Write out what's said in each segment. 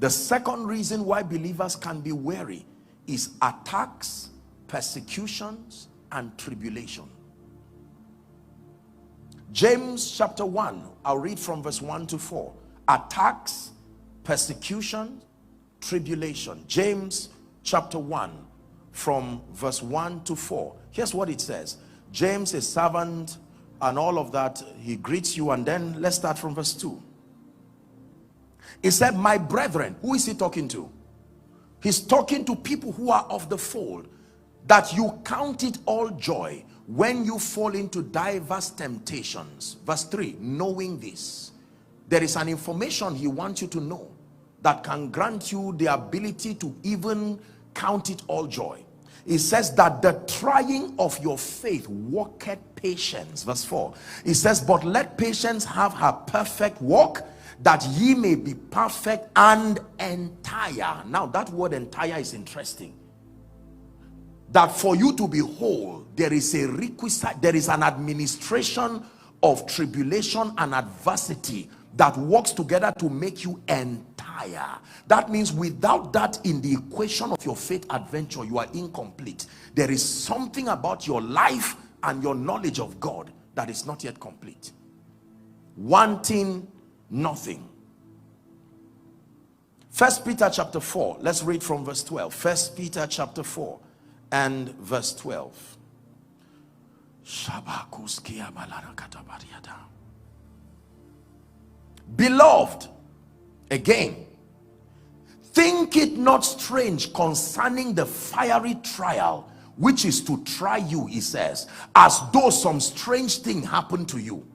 The second reason why believers can be weary is attacks, persecutions, and tribulation. James chapter 1, I'll read from verse 1 to 4. Attacks, persecution, tribulation. James chapter 1 from verse 1 to 4. Here's what it says. James, a servant and all of that, he greets you, and then let's start from verse 2. He said, my brethren. Who is he talking to? He's talking to people who are of the fold, that you count it all joy when you fall into diverse temptations. Verse 3, knowing this. There is an information he wants you to know that can grant you the ability to even count it all joy. It says that the trying of your faith worketh patience. Verse 4, it says, but let patience have her perfect work, that ye may be perfect and entire. Now that word entire is interesting. That for you to be whole, there is a requisite, there is an administration of tribulation and adversity that works together to make you entire. That means without that in the equation of your faith adventure, you are incomplete. There is something about your life and your knowledge of God that is not yet complete. Wanting nothing. 1 Peter chapter 4, let's read from verse 12. 1 Peter chapter 4 and verse 12. Beloved, again, think it not strange concerning the fiery trial which is to try you, he says, as though some strange thing happened to you.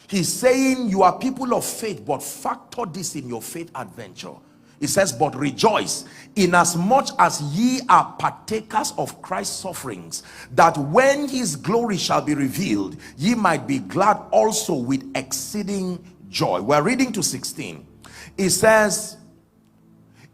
He's saying you are people of faith, but factor this in your faith adventure. He says, but rejoice inasmuch as ye are partakers of Christ's sufferings, that when his glory shall be revealed, ye might be glad also with exceeding joy. We're reading to 16. It says,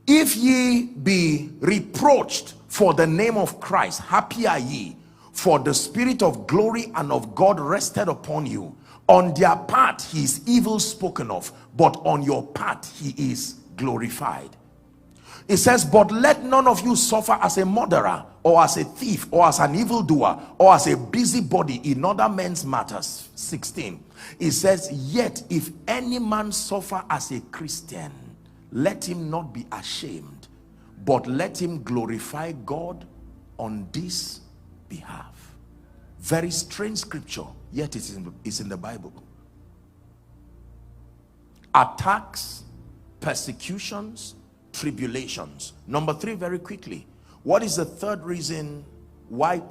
if ye be reproached for the name of Christ, happy are ye, for the spirit of glory and of God rested upon you. On their part he is evil spoken of, but on your part he is glorified. It says, but let none of you suffer as a murderer, or as a thief, or as an evildoer, or as a busybody in other men's matters. 16. It says, yet if any man suffer as a Christian, let him not be ashamed, but let him glorify God on this behalf. Very strange scripture, yet it's in the Bible. Attacks, persecutions, tribulations. Number 3, very quickly. What is the third reason why